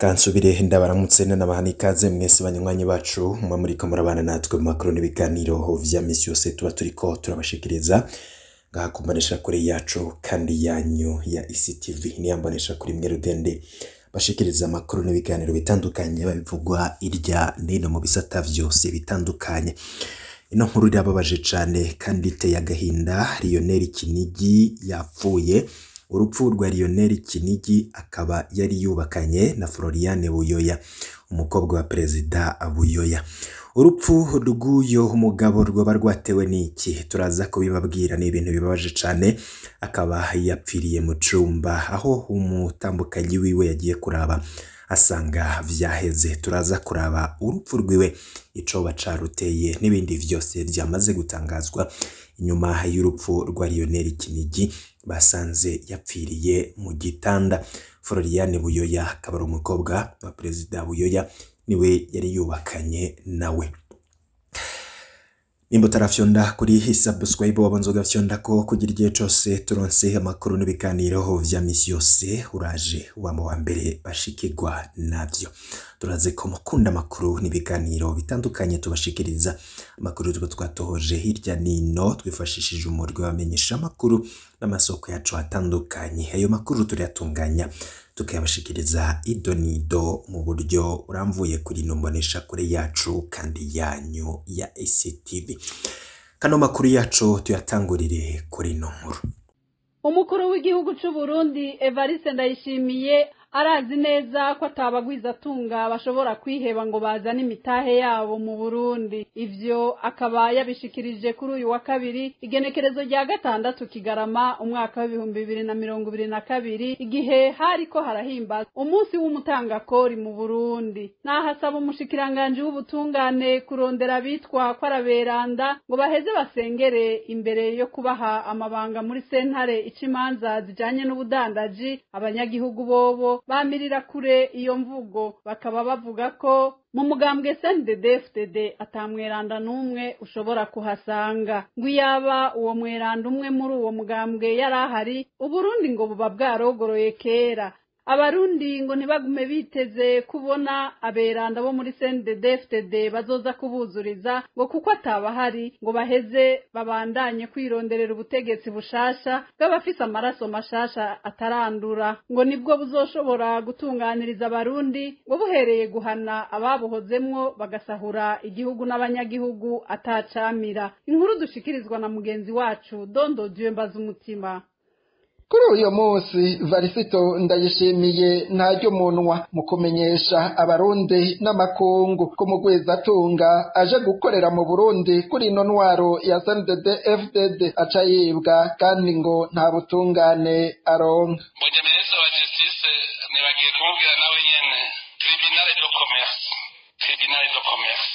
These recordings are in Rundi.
Reka nsubire ndabaramutse n'abaha ikaze mwese banywanyi bacu mwa muriko murabana natwe mu makuru n'ibiganiro vya misi yose tuba turiko turabashikiriza ngaha ku mboneshakure yacu kandi yanyu ya ICTV niyo mboneshakure imwe rudende bashikiriza amakuru n'ibiganiro bitandukanye babivugwa irya nino mu bisata vyose bitandukanye. Ino nkuru irababaje cane kandi iteye agahinda. Lionel Kinigi yapfuye. Urupfu rwa Lionel Kinigi akaba yari yubakanye na Floriane Buyoya, umukobwa wa Perezida Buyoya. Urupfu rw'uyo umugabo rwoba rwatewe n'iki turaza kubibabwira. Ni ibintu bibabaje cane. Akaba yapfiriye mu cumba aho umutambukanyi wiwe yagiye kuraba asanga vyaheze. Turaza kuraba urupfu rwiwe ico bacaruteye n'ibindi vyose byamaze gutangazwa inyuma y'urupfu rwa Lionel Kinigi basanze yapfiriye mu gitanda. Floriane Buyoya akaba ari umukobwa wa Perezida Buyoya, niwe yari yubakanye nawe. Nimba utarafyonda kuri subscribe wabanzoga fyonda ko kugira igihe cose turonse amakuru n'ibiganiro vya misi yose uraje wama wa mbere bashikirwa navyo. Turaze ko mukunda amakuru n'ibiganiro bitandukanye tubashikiriza amakuru twatohoje hirya nino twifashishije umurwi wamenyesha amakuru n'amasoko yacu atandukanye. Ayo makuru turiyatunganya tukayabashikiriza idonido mu buryo uramvuye kuri nombonesha kure yacu kandi yanyu ya ICTV. Kano makuru yacu tuyatangurire kuri no nkuru. Umukuru w'igihugu c'u Burundi Evariste Ndayishimiye arazi neza ko atabagwiza tunga bashobora kwiheba ngo bazane imitahe yabo mu Burundi. Ivyo akaba yabishikirije kuri uyu wa kabiri igenekerezo rya 6 Kigarama umwaka wa 2022 igihe hariko harahimba umunsi w'umutangakori mu Burundi. Nahasaba umushikiranganje w'ubutungane kurondera bitwa ko araberanda ngo baheze basengere imbere yo kubaha amabanga muri sentare icimanza zijanye n'ubudandaji. Abanyagihugu bobo bamirira kure iyo mvugo, bakaba bavuga ko mu mugambwe CNDD-FDD atamweranda numwe ushobora kuhasanga. Ngwiyaba uwo mweranda umwe muri uwo mugambwe yarahari, Uburundi ngo buba bwarogoroye kera. Abarundi ngo ntibagume biteze kubona aberanda bo muri CNDD-FDD bazoza kubuzuriza ngo kuko atabahari ngo baheze babandanye kwironderera ubutegetsi bushasha bw'abafise amaraso mashasha atarandura, ngo nibwo buzoshobora gutunganiriza abarundi ngo buhereye guhana ababuhozemwo bagasahura igihugu n'abanyagihugu atacamira. Inkuru dushikirizwa na mugenzi wacu Dondo Dieu Mbazumutima. Kuri uyu munsi Varisito Ndayishimiye ntaryo munwa mu kumenyesha abarundi n'amakungu ko mugwizatunga aje gukorera mu Burundi kuri ino ntwaro ya CNDD-FDD aca yibwa kandi ngo nta butungane aronka. Mbonye ministre wa justice nibagiye kumubwira nawe nyene tribunal de commerce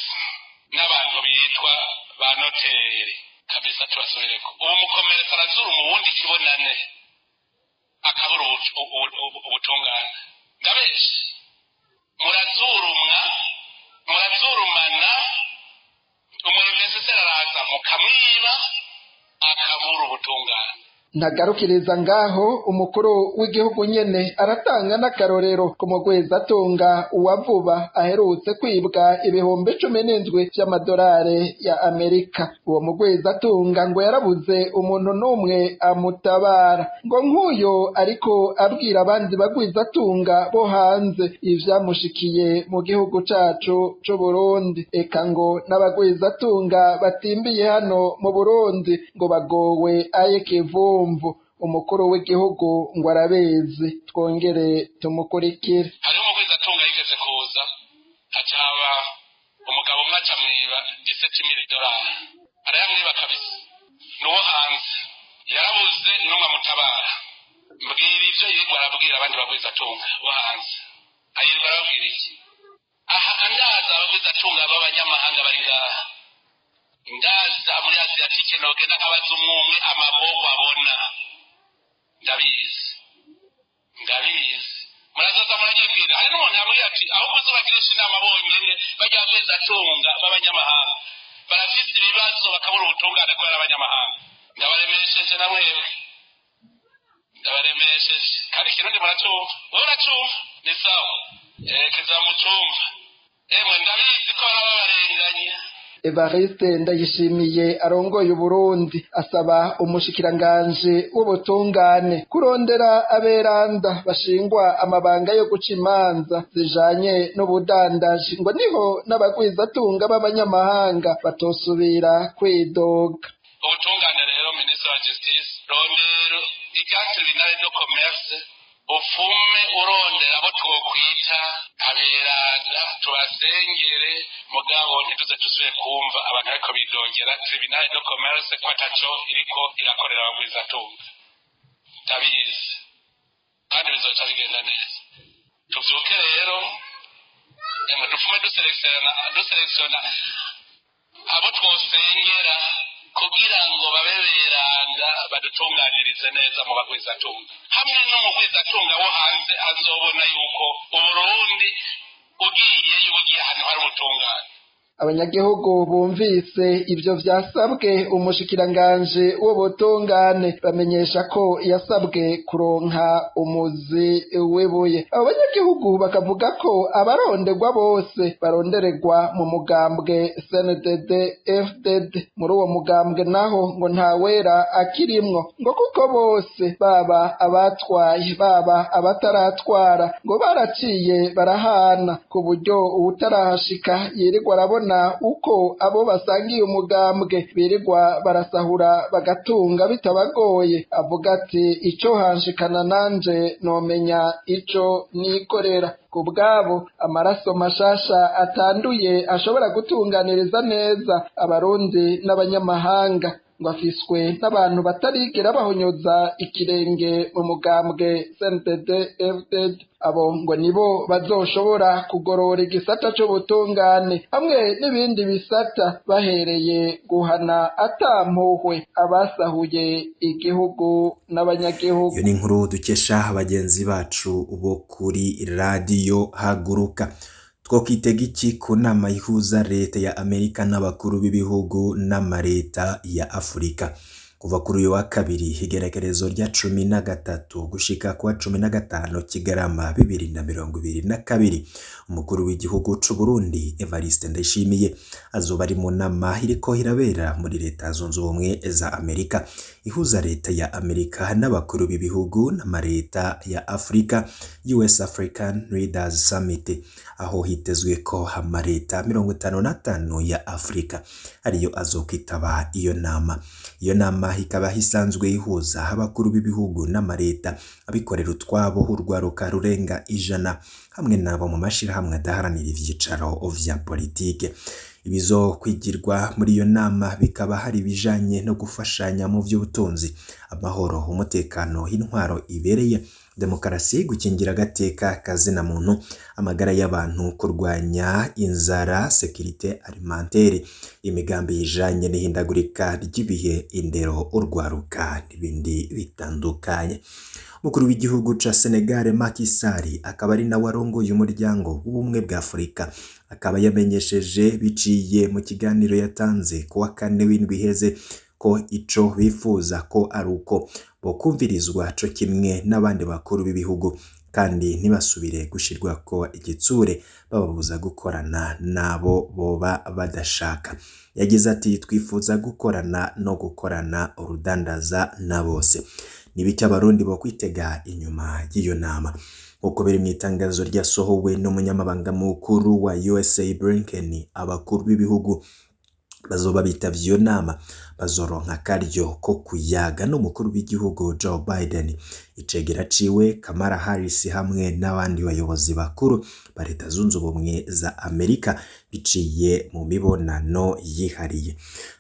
n'abantu bitwa ba noteri kabisa turasubireko uwo mukomereza arazura mu wundi kibonane akabura ubutungane. Ndabeshi murazurumana umurevesesera araza mukamwiba akabura ubutungane. Ntagarukiriza ngaho umukuru w'igihugu nyene aratanga n'akarorero ku mugwizatunga wa vuba aherutse kwibwa ibihumbi 17 vy'amadolari ya Amerika. Uwo mugwizatunga ngo yarabuze umuntu n'umwe amutabara, ngo nk'uyo ariko abwira abandi bagwizatunga bo hanze ivyamushikiye mu gihugu cacu c'u Burundi. Eka ngo n'abagwizatunga batimbiye hano mu Burundi ngo bagowe ayekevu. Umukuru w'igihugu ngo arabezi, twongere tumukurikire. Hari umugwizatunga yigeze kuza hacaba umugabo umwe acamwiba $17,000 arayamwiba kabisa. Nuwo hanze yarabuze n'umwe amutabara. Mbwira ivyo yirwa arabwira abandi bagwizatunga bo hanze. Ayirwa arabwira iki? Aha andaza abagwizatunga b'abanyamahanga bari ngaha. Ndaza muri Asiatike nogenda nkabaza umwe amagogo abona. Ndabizi murazaza muranyibwira. Hari n'umuntu yambwira ati ahubwo uzobagirisha inama bonyene bajya bagwizatunga b'abanyamahanga barafise ibibazo bakabura ubutungane kubera abanyamahanga. Ndabaremesheje na mwewe, ndabaremesheje kandi ikirundi muracumva. Wowe uracumva ni sawa kizamucumba emwe ndabizi ko barabarenganya. Evariste Ndayishimiye arongoye Uburundi asaba umushikiranganje w'ubutungane kurondera aberanda bashingwa amabanga yo guca imanza zijanye n'ubudandaji ngo niho n'abagwizatunga b'abanyamahanga batosubira kwidoga. Ubutungane rero Minisitiri wa Justice rondero icyatsi binare do commerce ufume urondera abo twokwita aberanda tubasengere mugabo ntituze tusubire kumva abantu ariko bidongera tribunal de commerce ko ataco iriko irakorera abagwizatunga. Ndabizi kandi bizoca bigenda neza. Tuvyuke rero dufume duselektiona abo twosengera kugira ngo babe beranda badutunganirize neza mu bagwizatunga. Hamwe n'umugwizatunga wo hanze azobona yuko Uburundi ugiyeyo ugiye ahantu hari ubutungane. Abanyagihugu bumvise ivyo vyasabwe umushikiranganje w'ubutungane bamenyesha ko yasabwe kuronka umuzi w'ibuye. Abo banyagihugu bakavuga ko abaronderwa bose barondererwa mu mugambwe CNDD FDD. Muri uwo mugambwe naho ngo ntawera akirimwo ngo kuko bose baba abatwaye baba abataratwara ngo baraciye barahana ku buryo uwutarahashika yirirwa arabona uko abo basangiye umugambwe birirwa barasahura bagatunga bitabagoye. Avuga ati ico hanshikana nanje nomenya ico nikorera. Ku bwabo amaraso mashasha atanduye ashobora gutunganiriza neza abarundi n'abanyamahanga ngo afiswe n'abantu batarigera bahonyoza ikirenge mu mugambwe CNDD FDD. Abo ngo nibo bazoshobora kugorora igisata c'ubutungane hamwe n'ibindi bisata bahereye guhana atampuhwe abasahuye igihugu n'abanyagihugu. Iyo ni inkuru dukesha bagenzi bacu bo kuri Radio Haguruka. Twokitega iki ku nama ihuza leta ya Amerika n'abakuru b'ibihugu n'amareta ya Afurika kuva kuri uyu wa kabiri igerekerezo rya 13 gushika kwa 15 Kigarama 2022. Umukuru w'igihugu c'u Burundi Evariste Ndayishimiye azoba ari mu nama iriko irabera muri leta zunze ubumwe za Amerika ihuza leta ya Amerika n'abakuru b'ibihugu n'amareta ya Afurika US African Leaders Summit, aho hitezwe ko amareta 55 ya Afrika ariyo azokwitaba iyo nama. Iyo nama ikaba hisanzwe ihuza abakuru b'ibihugu n'amareta abikorera utwabo urwaruka rurenga 100 hamwe nabo mu mashirahamwe adaharanira ivyicaro vya politike. Ibizo kwigirwa muri iyo nama bikaba hari bijanye no gufashanya mu vy'ubutunzi, amahoro, umutekano, intwaro ibereye, demokarasi, gukingira agateka kazina muntu, amagara y'abantu, kurwanya inzara, sécurité alimentaire, imigambi yijanye n'ihindagurika ry'ibihe, indero, urwaruka n'ibindi bitandukanye. Mukuru w'igihugu ca Senegal Macky Sall akaba ari nawe arongoye umuryango w'ubumwe bwa Afurika akaba yamenyesheje biciye mu kiganiro yatanze ku wa 4 w'indwi iheze ko ico bifuza ko ari uko bokumvirizwa co kimwe n'abandi bakuru b'ibihugu kandi ntibasubire gushirwa ko igitsure bababuza gukorana nabo boba badashaka. Yagize ati twifuza gukorana no gukorana urudandaza na bose. Nibiki abarundi bo kwitega inyuma y'iyo nama. Uko biri mu itangazo ryasohowe n'umunyamabanga mukuru wa USA Blinken, abakuru b'ibihugu bazoba bitavye iyo nama bazoronka karyo ko kuyaga n'umukuru w'igihugu Joe Biden, icegera ciwe Kamala Harris hamwe n'abandi bayobozi bakuru ba leta zunze ubumwe za Amerika biciye mu mibonano yihariye.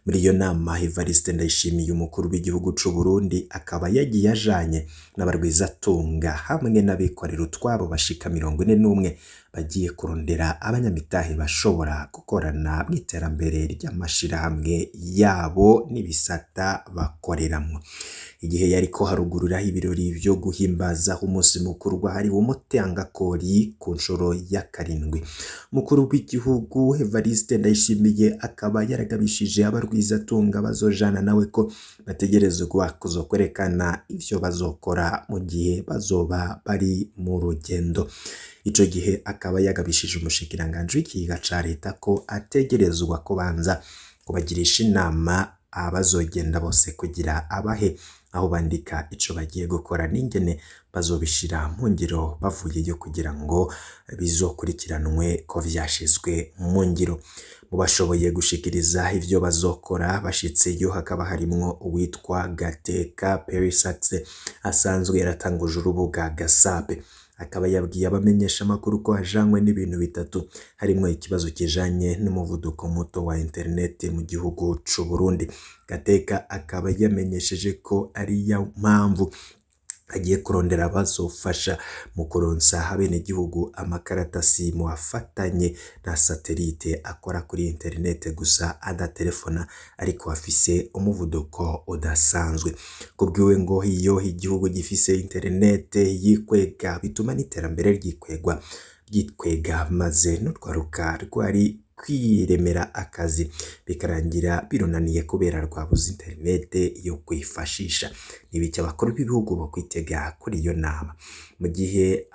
Muri iyo nama Evariste Ndayishimiye umukuru w'igihugu c'u Burundi akaba yagiye ajanye n'abarwizatunga hamwe n'abikorera utwabo bashika 41 bagiye kurondera abanyamitahe bashobora gukorana mu iterambere ry'amashirahamwe yabo n'ibisata bakoreramwo. igihe yariko harugurura ibirori vyo guhimbaza umunsi mukuru wahariwe umutangakori ku nshuro ya 7. Umukuru w'igihugu Evariste Ndayishimiye akaba yaragabishije abarwizatunga bazojana nawe ko bategerezwa kuzokwerekana ivyo bazokora mu gihe bazoba bari mu rugendo. Ico gihe akaba yagabishije umushikiranganje w'ikiga ca leta ko ategerezwa kubanza kubagirisha inama abazogenda bose kugira abahe aho bandika ico bagiye gukora n'ingene bazobishira mu ngiro bavuyeyo kugira ngo bizokurikiranwe ko vyashizwe mu ngiro. Mu bashoboye gushikiriza ivyo bazokora bashitseyo hakaba harimwo uwitwa Gateka Perisatse asanzwe yaratanguje urubuga Gasape. Akaba yabwiye abamenyesha amakuru ko hajanywe n'ibintu bitatu harimwo ikibazo kijanye n'umuvuduko muto wa internet mu gihugu c'u Burundi. Gateka akaba yamenyesheje ko ari ya mpamvu agiye kurondera bazofasha mu kuronsa abenegihugu amakaratasi mu afatanye na satelite akora kuri internet gusa adaterefona ariko afise umuvuduko udasanzwe. Kubwiwe ngo iyo igihugu gifise internet yikwega bituma n'iterambere ryikwega maze n'urwaruka rwari kwiremera akazi bikarangira birunaniye kubera rwabuze internet yo kwifashisha. Nibiki abakuru b'ibihugu bo kwitega kuri iyo nama mu gihe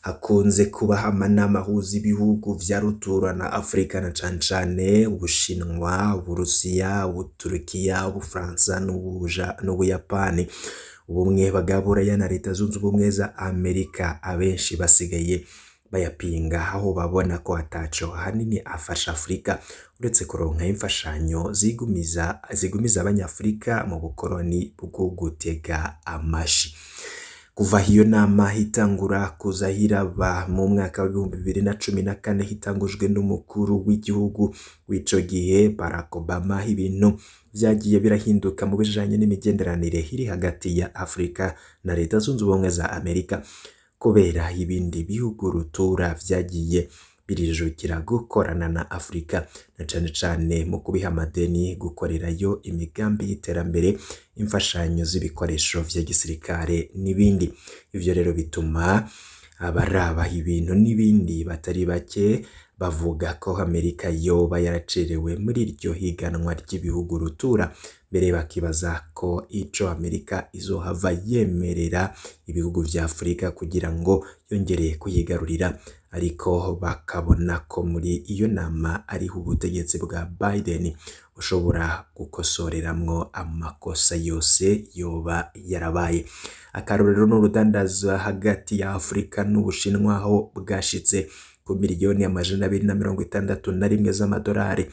hakunze kuba amanama ahuza ibihugu vya rutura na Afrika na cane Ubushinwa, Uburusiya, Uturukiya, Ubufaransa n'Ubuyapani. Ubumwe bagaburaya na Leta Zunze Ubumwe za Amerika abenshi basigaye bayapinga aho babona ko ataco hanini afasha Afrika uretse kuronka imfashanyo zigumiza abanyafrika mu bukoroni bwo gutega amashi. Kuva hiyo nama hitangura kuza hiraba mu mwaka wa 2014 hitangujwe n'umukuru w'igihugu w'ico gihe Barack Obama, ibintu vyagiye birahinduka mu bijanye n'imigenderanire iri hagati ya Afrika na Leta Zunze Ubumwe za Amerika kubera ibindi bihugu rutura vyagiye birijukira gukorana na Afrika na cane mu kubiha amadeni, gukorerayo imigambi y'iterambere, imfashanyo z'ibikoresho vya gisirikare n'ibindi. Ivyo rero bituma abaraba ibintu n'ibindi batari bake bavuga ko Amerika yoba yaracerewe muri iryo higanwa ry'ibihugu rutura, mbere bakibaza ko ico Amerika izohava yemerera ibihugu vya Afrika kugira ngo yongere kuyigarurira, ariko bakabona ko muri iyo nama ariho ubutegetsi bwa Biden ushobora gukosoreramwo amakosa yose yoba yarabaye. Akarorero n'urudandaza hagati ya Afrika n'Ubushinwa aho bwashitse ku miliyoni amajana 261 z'amadolari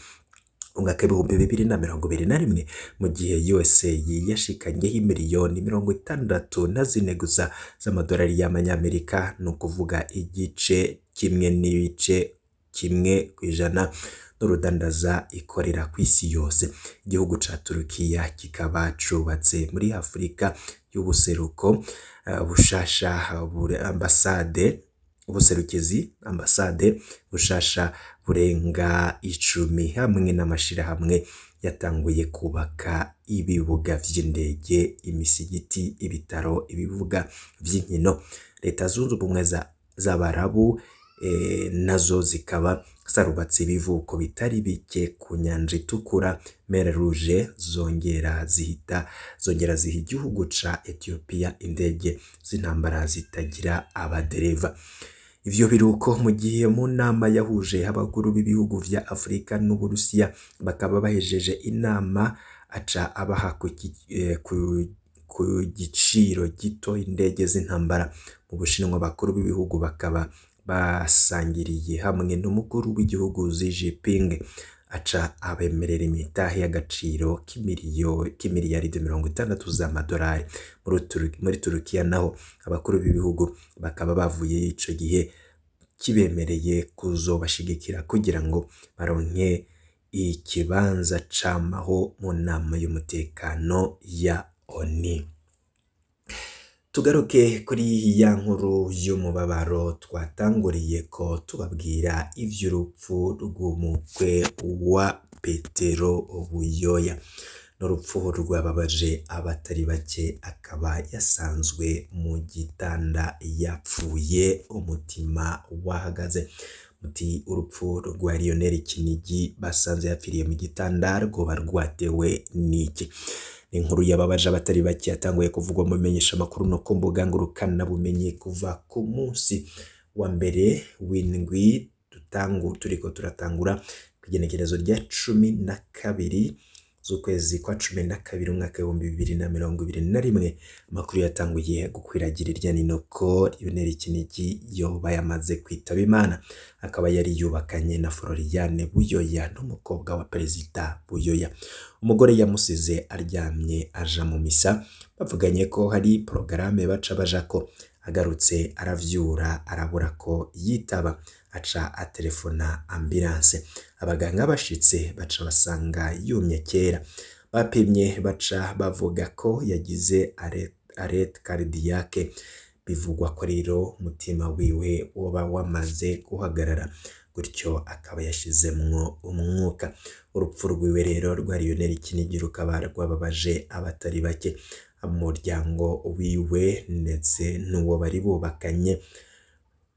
umwaka 2021 mu gihe yose yashikanyeho miliyoni 64 gusa z'amadolari y'amanyamerika, no kuvuga igice kimwe n'ibice 1% n'urudandaza ikorera ku isi yose. Igihugu ca Turukiya kikaba cubatse muri Afrika y'ubuseruko bushasha ambasade bushasha burenga 10 hamwe n'amashirahamwe yatanguye kubaka ibibuga vy'indege, imisigiti, ibitaro, ibibuga vy'inkino. Leta Zunze Ubumwe z'Abarabu nazo zikaba zarubatse ibivuko bitari bike ku nyanja itukura, Mer Rouge, zongera ziha igihugu ca Ethiopia indege z'intambara zitagira abadereva. Ivyo biruko mu gihe mu nama yahuje abakuru b'ibihugu vya Afrika n'Uburusiya bakaba bahejeje inama aca abaha ku giciro gito indege z'intambara. Mu Bushinwa abakuru b'ibihugu bakaba basangiriye hamwe n'umukuru w'igihugu Xi Jinping aca abemerera imitahe y'agaciro k'imiliyaridi 60 z'amadolari. Muri Turukiya naho abakuru b'ibihugu bakaba bavuye ico gihe kibemereye kuzobashigikira kugira ngo baronke ikibanza camaho mu nama y'umutekano ya ONU. Tugaruke kuri ya nkuru y'umubabaro twatanguriye ko tubabwira ivy'urupfu rw'umukwe wa Petero Buyoya. n'urupfu rwababaje abatari bake, akaba yasanzwe mu gitanda yapfuye umutima wahagaze. Muti urupfu rwa Lionel Kinigi basanze yapfiriye mu gitanda rwoba rwatewe n'iki? Inkuru yababaje abatari bake yatanguye kuvugwa mu menyesha makuru no ku mbuga ngurukana bumenyi kuva ku munsi wa mbere w'indwi turiko turatangura kwigenekerezo rya 12 z'ukwezi kwa 12 umwaka wa 2021. Amakuru yatanguye gukwiragira irya nino ko Lionel Kinigi yoba yamaze kwitaba Imana, akaba yari yubakanye na Floriane Buyoya n'umukobwa wa Perezida Buyoya. Umugore yamusize aryamye aja mu misa, bavuganye ko hari porogaramu baca bajako, agarutse aravyura arabura ko yitaba, aca atelefona ambulance. Abaganga bashitse baca basanga yumye kera, bapimye baca bavuga ko yagize arrêt cardiaque, bivugwa ko rero umutima wiwe woba wamaze guhagarara, gutyo akaba yashizemwo umwuka. Urupfu rwiwe rero rwa Lionel Kinigi rukaba rwababaje abatari bake, umuryango wiwe ndetse n'uwo bari bubakanye.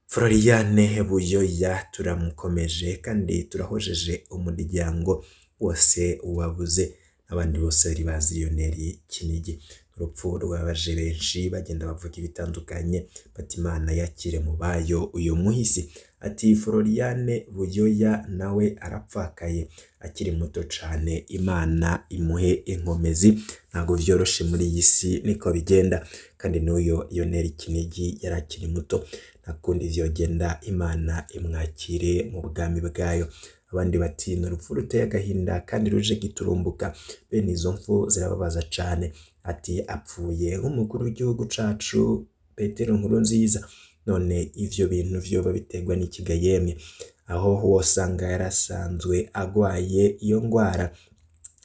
Floriane Buyoya turamukomeje kandi turahojeje umuryango wose wabuze, abandi bose bari bazi Lionel Kinigi. Urupfu rwabaje benshi bagenda bavuga ibitandukanye, bati Imana yakire mu bayo uyu muhisi. Ati Floriane Buyoya nawe arapfakaye akiri muto cane, Imana imuhe inkomezi, ntago vyoroshe muri iyi si niko bigenda. Kandi n'uyo Lionel Kinigi yarakiri muto, nakundi vyogenda, Imana imwakire mu bwami bwayo. Abandi bati n'urupfu ruteye agahinda kandi ruje giturumbuka, bene izo mfu zirababaza cane. Ati apfuye nk'umukuru w'igihugu cacu Petero Nkurunziza, none ivyo bintu vyoba biterwa n'ikiga yemwe? Aho wosanga yarasanzwe agwaye iyo ngwara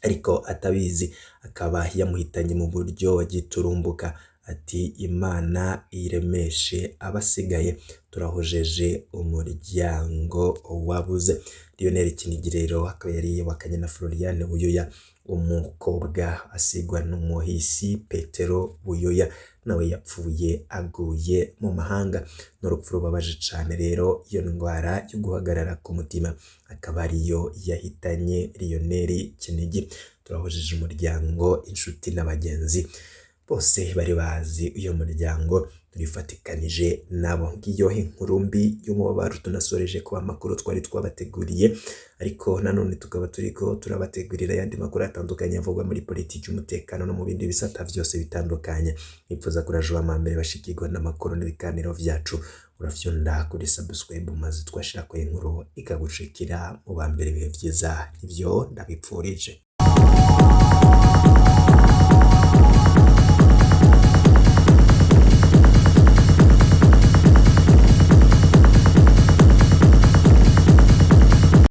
ariko atabizi, akaba yamuhitanye mu buryo giturumbuka. Ati Imana iremeshe abasigaye, turahojeje umuryango wabuze. Lionel Kinigi rero akaba yari yubakanye na Floriane Buyoya, umukobwa asigwa n'umuhisi Petero Buyoya, nawe yapfuye aguye mu mahanga. N'urupfu rubabaje cane rero, iyo ndwara yo guhagarara ku mutima akaba ariyo yahitanye Lionel Kinigi. Turahojeje umuryango, inshuti n'abagenzi bose bari bazi uyo muryango, turifatikanije nabo. Ngiyo inkuru mbi y'umubabaro tunasoreje ku amakuru twari twabateguriye, ariko nanone tukaba turiko turabategurira yandi makuru atandukanye avugwa muri politiki, umutekano no mu bindi bisata vyose bitandukanye. Nipfuza kuraje amambere bashikirwa n'amakuru n'ibiganiro vyacu, urafyonda kuri subscribe maze twashira ko inkuru ikagushikira mu bambere bihe vyiza. Ivyo ndabipfurije.